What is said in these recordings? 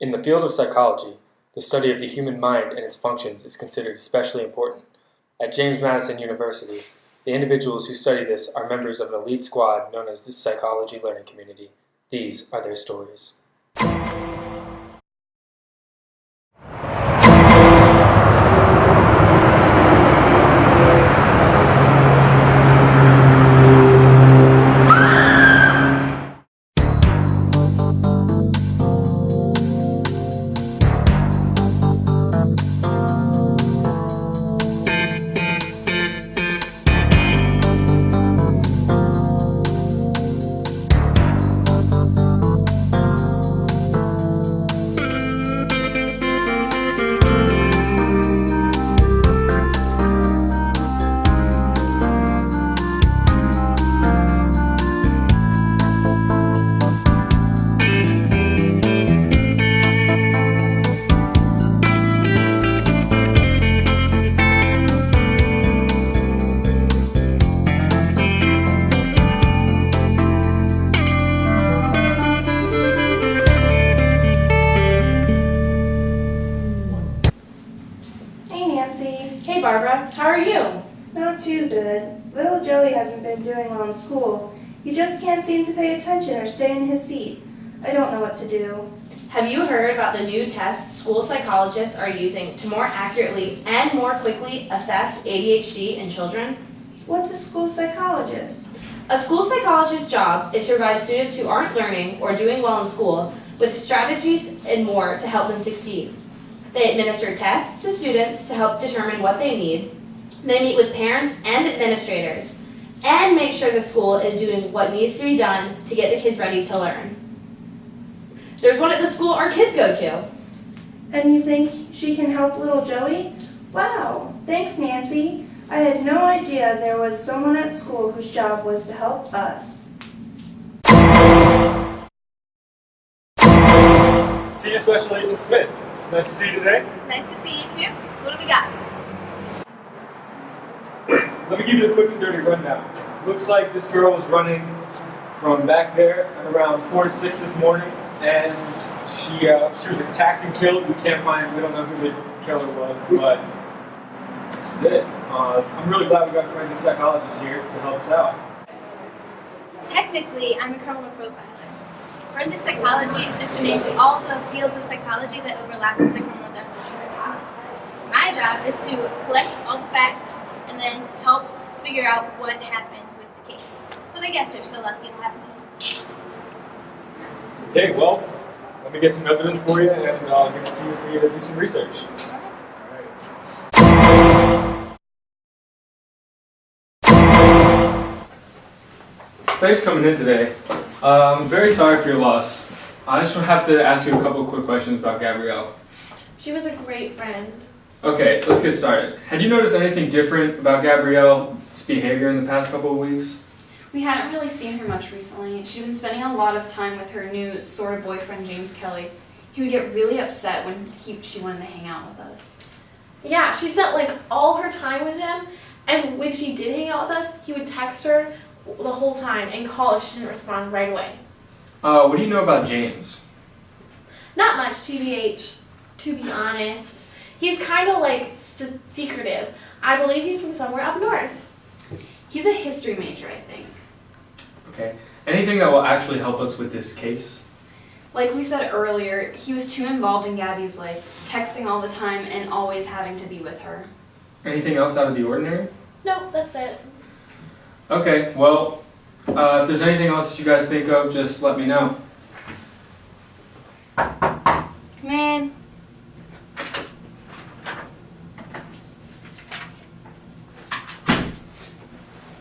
In the field of psychology, the study of the human mind and its functions is considered especially important. At James Madison University, the individuals who study this are members of an elite squad known as the Psychology Learning Community. These are their stories. Hey Barbara, how are you? Not too good. Little Joey hasn't been doing well in school. He just can't seem to pay attention or stay in his seat. I don't know what to do. Have you heard about the new tests school psychologists are using to more accurately and more quickly assess ADHD in children? What's a school psychologist? A school psychologist's job is to provide students who aren't learning or doing well in school with strategies and more to help them succeed. They administer tests to students to help determine what they need. They meet with parents and administrators and make sure the school is doing what needs to be done to get the kids ready to learn. There's one at the school our kids go to. And you think she can help little Joey? Wow, thanks Nancy. I had no idea there was someone at school whose job was to help us. Senior Special Agent Smith. It's nice to see you today. Nice to see you too. What do we got? Let me give you a quick and dirty rundown. Looks like this girl was running from back there at around 4 to 6 this morning, and she was attacked and killed. We don't know who the killer was, but this is it. I'm really glad we got a forensic psychologist here to help us out. Technically, I'm a criminal profiler. Forensic psychology is just the name of all the fields of psychology that overlap with the criminal justice system. My job is to collect all the facts and then help figure out what happened with the case. But I guess you're still lucky to have me. Okay, well, let me get some evidence for you, and I'll give it to you for you to do some research. Thanks for coming in today. I'm very sorry for your loss. I just have to ask you a couple of quick questions about Gabrielle. She was a great friend. Okay, let's get started. Had you noticed anything different about Gabrielle's behavior in the past couple of weeks? We hadn't really seen her much recently. She'd been spending a lot of time with her new sort of boyfriend, James Kelly. He would get really upset when she wanted to hang out with us. Yeah, she spent like all her time with him, and when she did hang out with us, he would text her the whole time and call if she didn't respond right away. What do you know about James? Not much, TBH, to be honest. He's kind of like secretive. I believe he's from somewhere up north. He's a history major, I think. Okay. Anything that will actually help us with this case? Like we said earlier, he was too involved in Gabby's life, texting all the time and always having to be with her. Anything else out of the ordinary? Nope, that's it. Okay, well, if there's anything else that you guys think of, just let me know. Come in.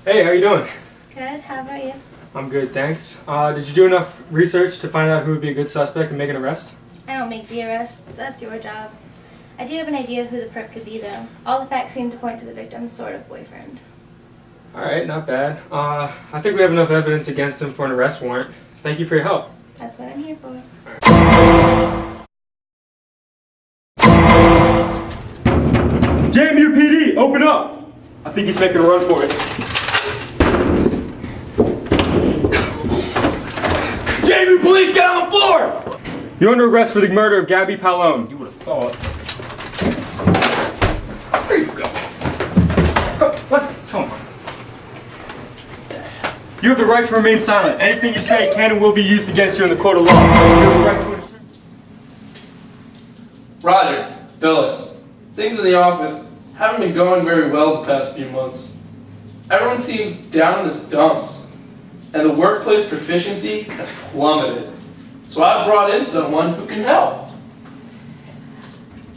Hey, how you doing? Good, how about you? I'm good, thanks. Did you do enough research to find out who would be a good suspect and make an arrest? I don't make the arrest. That's your job. I do have an idea of who the perp could be, though. All the facts seem to point to the victim's sort of boyfriend. Alright, not bad. I think we have enough evidence against him for an arrest warrant. Thank you for your help. That's what I'm here for. JMU PD, open up! I think he's making a run for it. JMU police, get on the floor! You're under arrest for the murder of Gabby Palone. You would have thought. There you go. Come on. You have the right to remain silent. Anything you say can and will be used against you in the court of law. You have the right to... Roger, Phyllis, things in the office haven't been going very well the past few months. Everyone seems down in the dumps, and the workplace proficiency has plummeted. So I've brought in someone who can help.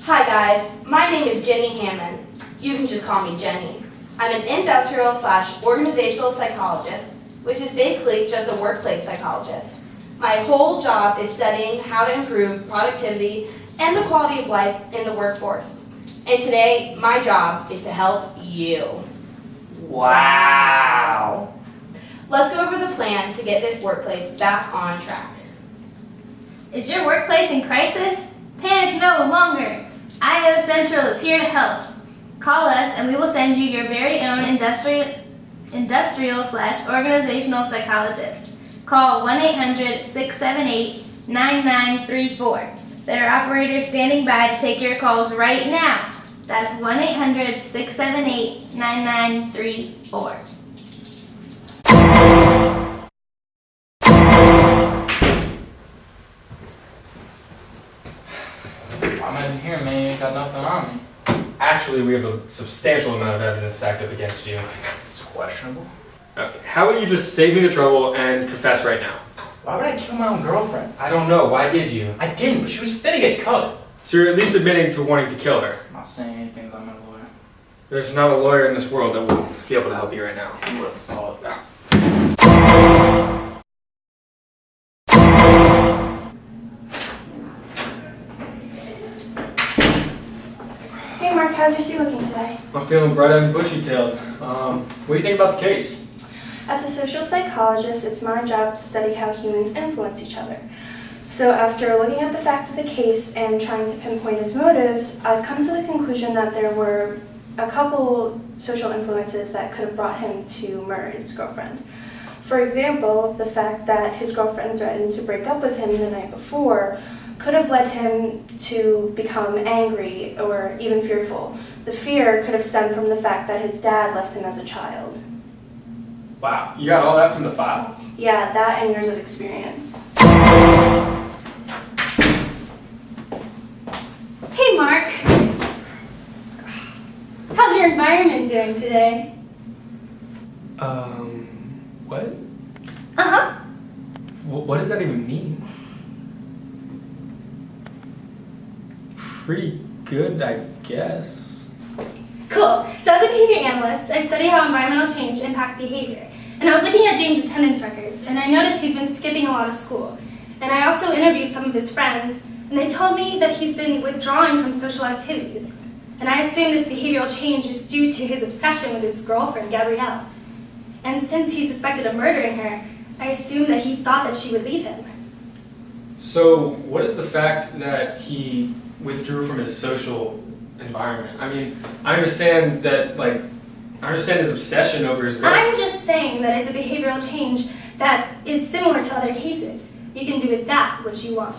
Hi guys, my name is Jenny Hammond. You can just call me Jenny. I'm an industrial/organizational psychologist, which is basically just a workplace psychologist. My whole job is studying how to improve productivity and the quality of life in the workforce. And today, my job is to help you. Wow. Let's go over the plan to get this workplace back on track. Is your workplace in crisis? Panic no longer. IO Central is here to help. Call us and we will send you your very own industrial/organizational psychologist. Call 1-800-678-9934. There are operators standing by to take your calls right now. That's 1-800-678-9934. I'm in here, man. You ain't got nothing on me. Actually, we have a substantial amount of evidence stacked up against you. It's questionable. Okay. How about you just save me the trouble and confess right now? Why would I kill my own girlfriend? I don't know. Why did you? I didn't, but she was finna get cut. So you're at least admitting to wanting to kill her. I'm not saying anything about my lawyer. There's not a lawyer in this world that will be able to help you right now. You would have thought that. Hey Mark, how's your sea looking today? I'm feeling bright-eyed and bushy-tailed. What do you think about the case? As a social psychologist, it's my job to study how humans influence each other. So after looking at the facts of the case and trying to pinpoint his motives, I've come to the conclusion that there were a couple social influences that could have brought him to murder his girlfriend. For example, the fact that his girlfriend threatened to break up with him the night before could have led him to become angry or even fearful. The fear could have stemmed from the fact that his dad left him as a child. Wow, you got all that from the file? Yeah, that and years of experience. Hey Mark, how's your environment doing today? What? Uh-huh. What does that even mean? Pretty good, I guess. Cool. So as a behavior analyst, I study how environmental change impacts behavior. And I was looking at James' attendance records, and I noticed he's been skipping a lot of school. And I also interviewed some of his friends, and they told me that he's been withdrawing from social activities. And I assume this behavioral change is due to his obsession with his girlfriend, Gabrielle. And since he suspected of murdering her, I assumed that he thought that she would leave him. So, what is the fact that he withdrew from his social environment? I mean, I understand that, I understand his obsession over his girlfriend. I'm just saying that it's a behavioral change that is similar to other cases. You can do with that what you want.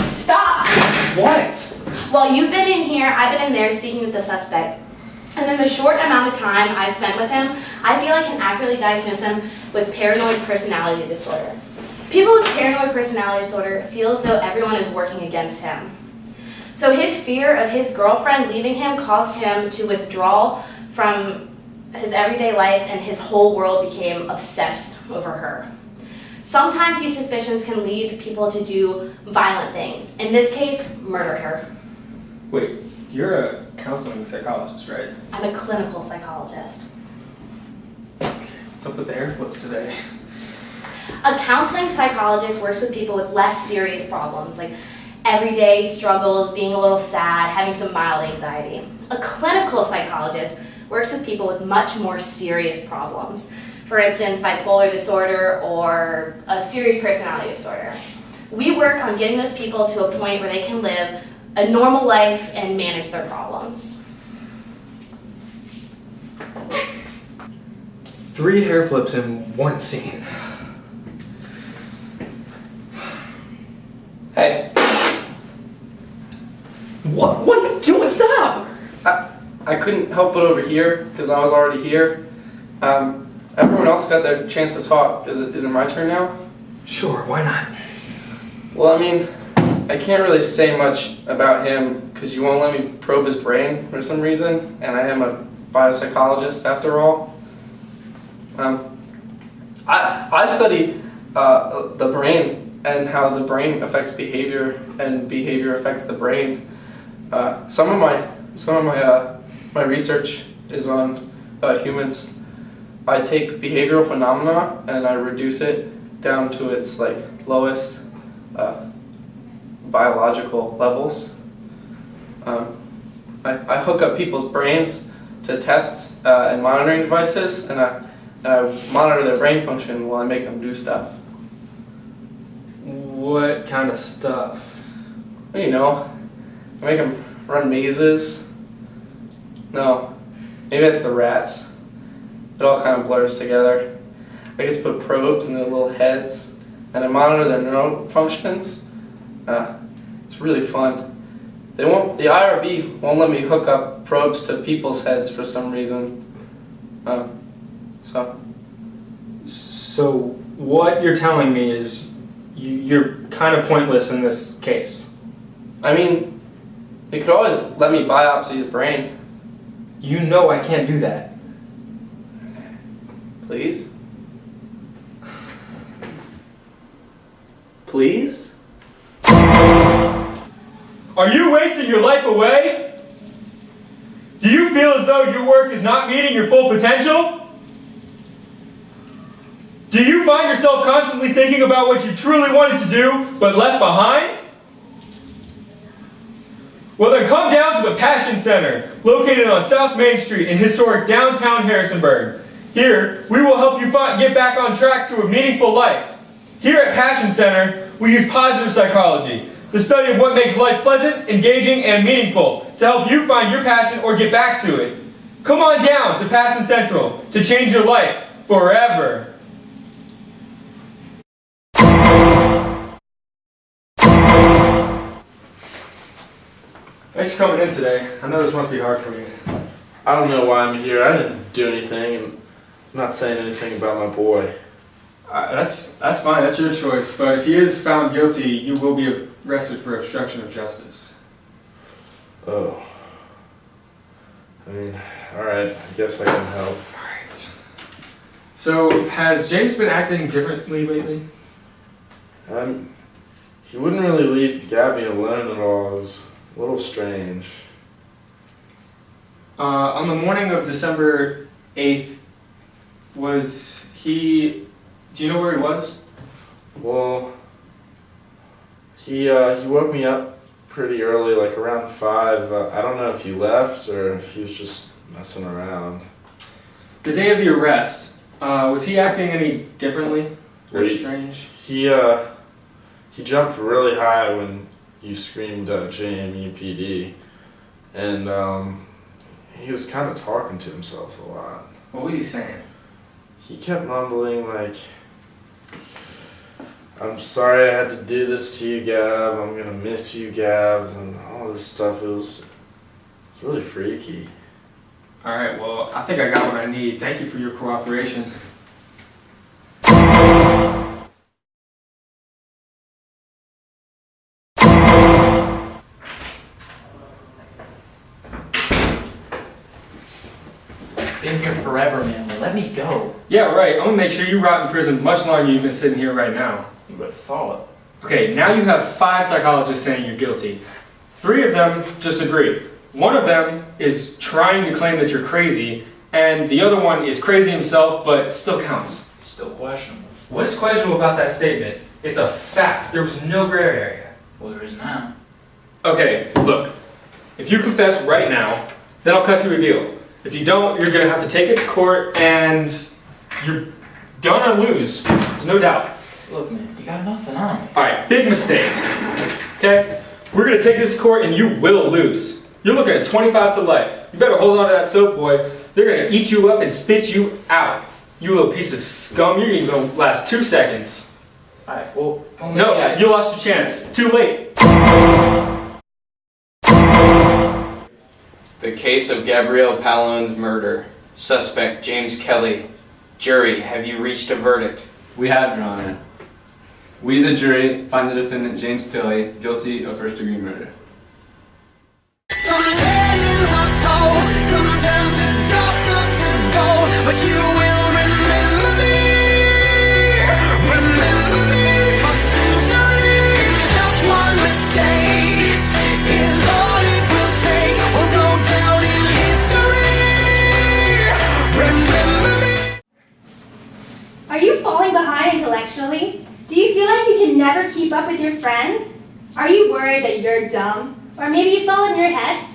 Stop! What? While you've been in here, I've been in there speaking with the suspect. And in the short amount of time I've spent with him, I feel I can accurately diagnose him with paranoid personality disorder. People with paranoid personality disorder feel as though everyone is working against him. So his fear of his girlfriend leaving him caused him to withdraw from his everyday life, and his whole world became obsessed over her. Sometimes these suspicions can lead people to do violent things. In this case, murder her. Wait, you're a counseling psychologist, right? I'm a clinical psychologist. What's up with the hair flips today? A counseling psychologist works with people with less serious problems, like everyday struggles, being a little sad, having some mild anxiety. A clinical psychologist works with people with much more serious problems. For instance, bipolar disorder or a serious personality disorder. We work on getting those people to a point where they can live a normal life and manage their problems. 3 hair flips in one scene. Hey, What are you doing? Stop! I couldn't help but overhear because I was already here. Everyone else got their chance to talk. Is it my turn now? Sure, why not? Well, I mean, I can't really say much about him because you won't let me probe his brain for some reason, and I am a biopsychologist after all. I study the brain and how the brain affects behavior and behavior affects the brain. Some of my research is on humans. I take behavioral phenomena and I reduce it down to its lowest biological levels. I hook up people's brains to tests and monitoring devices, and I monitor their brain function while I make them do stuff. What kind of stuff? You know, I make them run mazes. No, maybe that's the rats. It all kind of blurs together. I get to put probes in their little heads, and I monitor their neural functions. It's really fun. The IRB won't let me hook up probes to people's heads for some reason. So what you're telling me is you're kind of pointless in this case. I mean, you could always let me biopsy his brain. You know I can't do that. Please? Please? Are you wasting your life away? Do you feel as though your work is not meeting your full potential? Do you find yourself constantly thinking about what you truly wanted to do but left behind? Well then come down to the Passion Center, located on South Main Street in historic downtown Harrisonburg. Here, we will help you get back on track to a meaningful life. Here at Passion Center, we use positive psychology, the study of what makes life pleasant, engaging, and meaningful, to help you find your passion or get back to it. Come on down to Passion Central to change your life forever. Thanks for coming in today. I know this must be hard for you. I don't know why I'm here. I didn't do anything, and I'm not saying anything about my boy. That's fine, that's your choice, but if he is found guilty, you will be arrested for obstruction of justice. Oh. I mean, alright, I guess I can help. Alright. So, has James been acting differently lately? He wouldn't really leave Gabby alone at all. It was a little strange. On the morning of December 8th, was he... Do you know where he was? Well, he woke me up pretty early, like around 5. I don't know if he left or if he was just messing around. The day of the arrest, was he acting any differently or strange? He jumped really high when you screamed JMU PD, and he was kind of talking to himself a lot. What was he saying? He kept mumbling like, "I'm sorry I had to do this to you, Gab. I'm gonna miss you, Gab," and all this stuff. It was really freaky. Alright, well, I think I got what I need. Thank you for your cooperation. Been here forever, man. Let me go. Yeah, right. I'm gonna make sure you rot in prison much longer than you've been sitting here right now. You would have thought. Okay, now you have 5 psychologists saying you're guilty. 3 of them just agree. 1 of them is trying to claim that you're crazy, and the other one is crazy himself, but still counts. Still questionable. What is questionable about that statement? It's a fact. There was no gray area. Well, there is now. Okay, look. If you confess right now, then I'll cut you a deal. If you don't, you're gonna have to take it to court, and you're gonna lose. There's no doubt. Look, man, you got nothing on me. Alright, big mistake. Okay? We're gonna take this to court and you will lose. You're looking at 25 to life. You better hold on to that soap, boy. They're gonna eat you up and spit you out. You little piece of scum, you're gonna go last 2 seconds. Alright, well, No, you lost your chance. Too late. The case of Gabrielle Pallone's murder. Suspect James Kelly. Jury, have you reached a verdict? We have, Your Honor. We, the jury, find the defendant James Kelly guilty of first-degree murder. Some legends are told, some turn to dust or to gold, but you will remember me for centuries. Just one mistake is all it will take. We'll go down in history. Remember me. Are you falling behind intellectually? Do you feel like you can never keep up with your friends? Are you worried that you're dumb? Or maybe it's all in your head?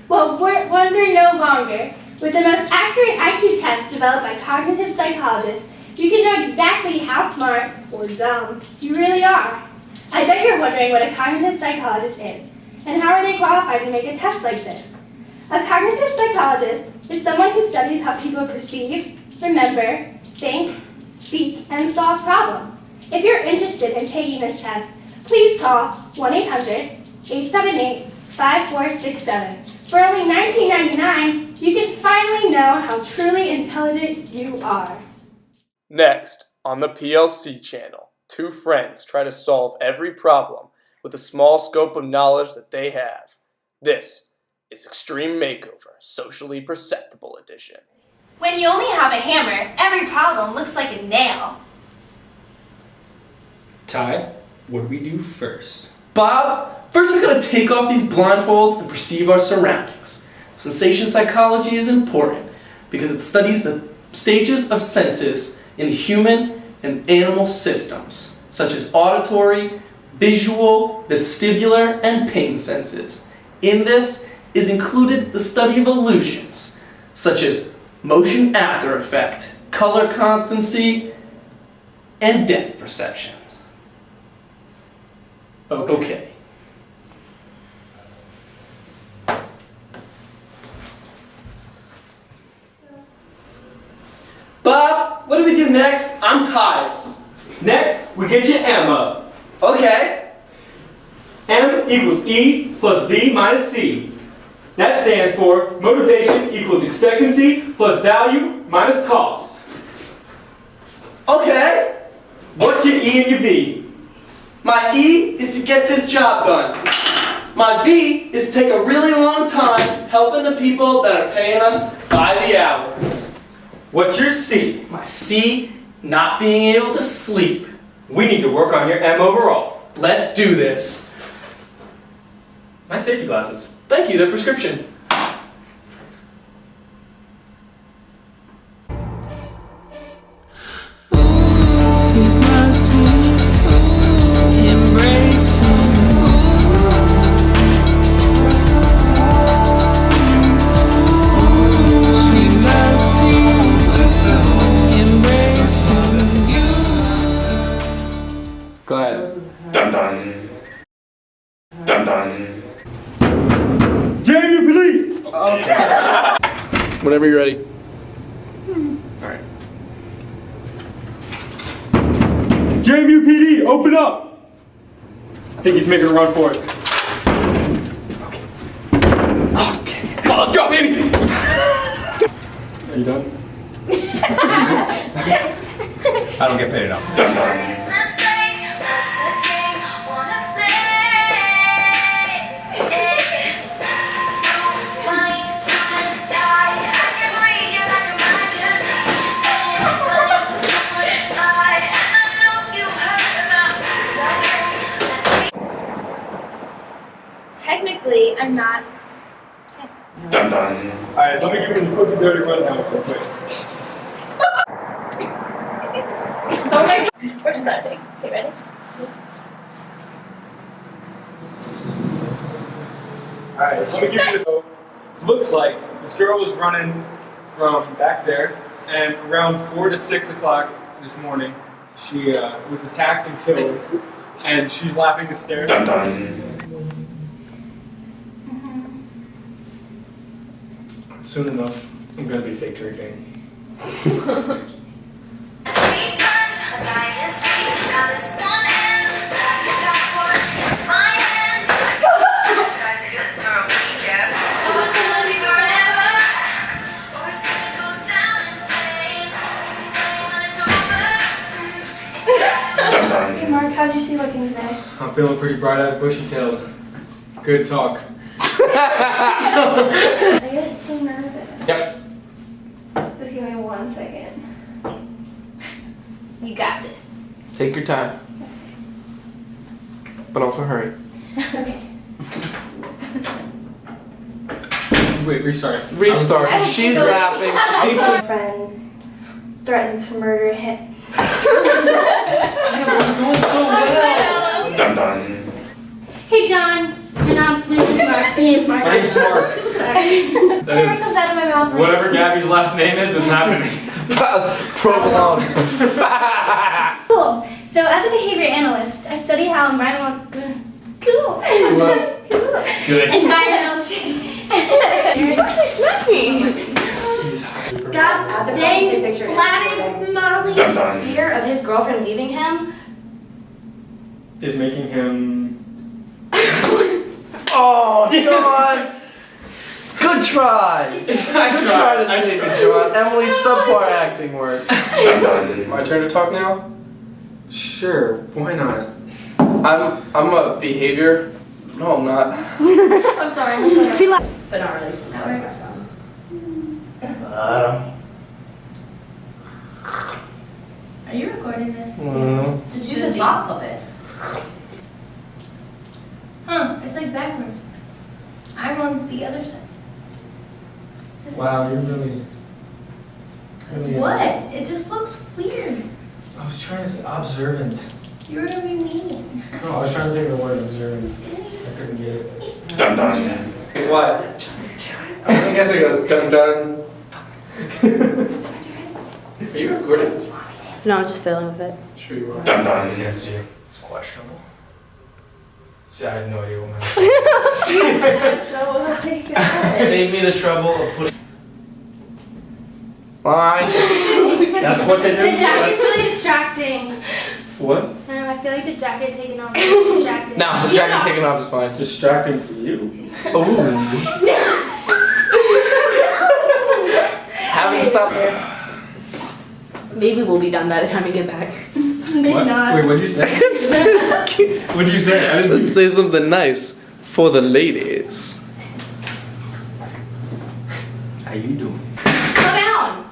Well, wonder no longer. With the most accurate IQ test developed by cognitive psychologists, you can know exactly how smart or dumb you really are. I bet you're wondering what a cognitive psychologist is, and how are they qualified to make a test like this? A cognitive psychologist is someone who studies how people perceive, remember, think, speak, and solve problems. If you're interested in taking this test, please call 1-800-878-5467. For only $19.99, you can finally know how truly intelligent you are. Next, on the PLC channel, two friends try to solve every problem with the small scope of knowledge that they have. This is Extreme Makeover, Socially Perceptible Edition. When you only have a hammer, every problem looks like a nail. Ty, what do we do first? Bob, first we gotta take off these blindfolds and perceive our surroundings. Sensation psychology is important because it studies the stages of senses in human and animal systems, such as auditory, visual, vestibular, and pain senses. In this is included the study of illusions, such as motion after effect, color constancy, and depth perception. Okay. Bob, what do we do next? I'm tired. Next, we get you Emma. Okay. M equals E plus V minus C. That stands for motivation equals expectancy plus value minus cost. Okay. What's your E and your V? My E is to get this job done. My V is to take a really long time helping the people that are paying us by the hour. What's your C? My C, not being able to sleep. We need to work on your M overall. Let's do this. Nice safety glasses. Thank you, they're prescription. Go ahead. Dun dun. Dun dun. JMU Whenever you're ready. Alright. JMU PD, open up! I think he's making a run for it. Okay. Come on, let's go, baby! Are you done? I don't get paid enough. Dun dun. Technically, I'm not. Dun dun. Alright, let me give you the quick and dirty rundown real quick. Don't make. We're starting. Okay, ready? Alright, let me give you this. It looks like this girl was running from back there, and around 4 to 6 o'clock this morning, she was attacked and killed, and she's laughing hysterically. Dun dun. Soon enough, I'm gonna be fake drinking. how's your sea looking today? I'm feeling pretty bright-eyed, bushy-tailed. Good talk. I get so nervous. Yep. Just give me 1 second. You got this. Take your time. But also hurry. Okay. Wait, restart. Restart. She's laughing. My friend threatened to murder him. Dun dun. Hey, John. My name's Mark. My name's Mark. Sorry. That Whatever comes out of my mouth. Whatever Gabby's last name is, it's happening. Provolone. Cool. So, as a behavior analyst, I study how environmental Good. environmental change. You actually smacked me. God dang, Molly. Dun dun. Fear of his girlfriend leaving him. Is making him... Oh, John! Good try! Good try to save it, John. Emily's subpar acting work. Dun dun. My turn to talk now? Sure, why not? I'm a behavior. No, I'm not. I'm sorry, I missed that. But not really. Are you recording this? Just use a sock puppet. Huh, it's like backwards. I'm on the other side. Wow, you're really... What? It just looks weird. I was trying to say observant. You were gonna be mean. No, I was trying to think of the word observant. I couldn't get it. Dun dun. What? I guess it goes dun dun. Are you recording? No, I'm just fiddling with it. Sure you are. Dun dun. Against you. It's questionable. See, I had no idea what my Save me the trouble of putting. Fine. That's what they do. The jacket's really distracting. What? I don't know, I feel like the jacket taken off is really distracting. Nah, the jacket taken off is fine. Distracting for you. Ooh. Haven't stopped. Maybe we'll be done by the time we get back. Maybe not. Wait, what'd you say? What'd you say? I didn't Let's say something nice for the ladies. How you doing? Slow down.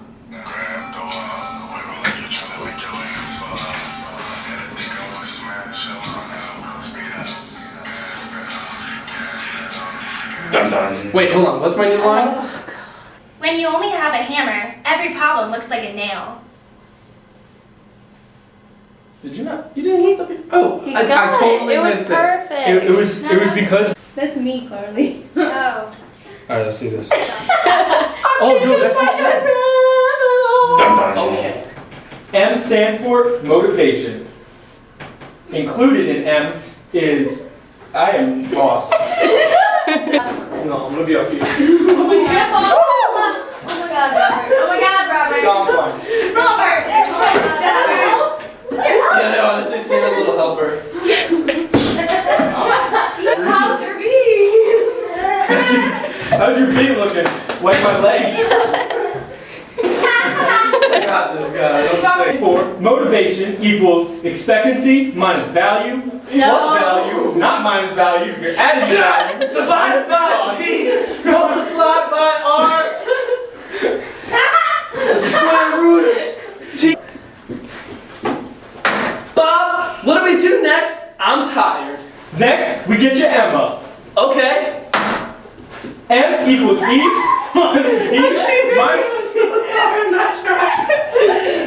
Dun dun. Wait, hold on. What's my new line? When you only have a hammer, every problem looks like a nail. Did you not? You didn't hit the. Oh, I totally missed it. Perfect. It was because... That's me, Carly. Oh. Alright, let's do this. Oh, dude, that's not good. Dun dun. Okay. M stands for motivation. Included in M is... I am lost. No, I'm gonna be up here. Oh my god, Robert. Oh my god, Robert. No, I'm fine. Robert. Yeah, they honestly seem as a little helper. How's your bee? How's your feet looking? Wipe my legs. I got this, guys. I'm sick. For motivation equals expectancy minus value plus value, not minus value. You're adding value. Divided by P, multiplied by R, the square root of T. Bob, what do we do next? I'm tired. Next, we get you Emma. Okay. M equals E plus E minus... So sorry, I'm not sure.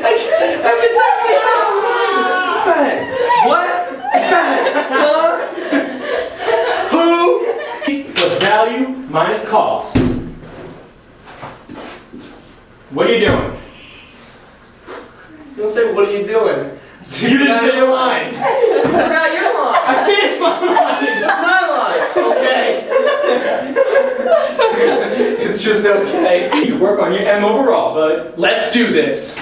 I've been talking about bang. What? Bang. Huh? Who? Plus value minus cost. What are you doing? You'll say, what are you doing? You didn't say your line. I forgot your line. I finished my line. That's my line. Okay. It's just okay. You work on your M overall, but let's do this.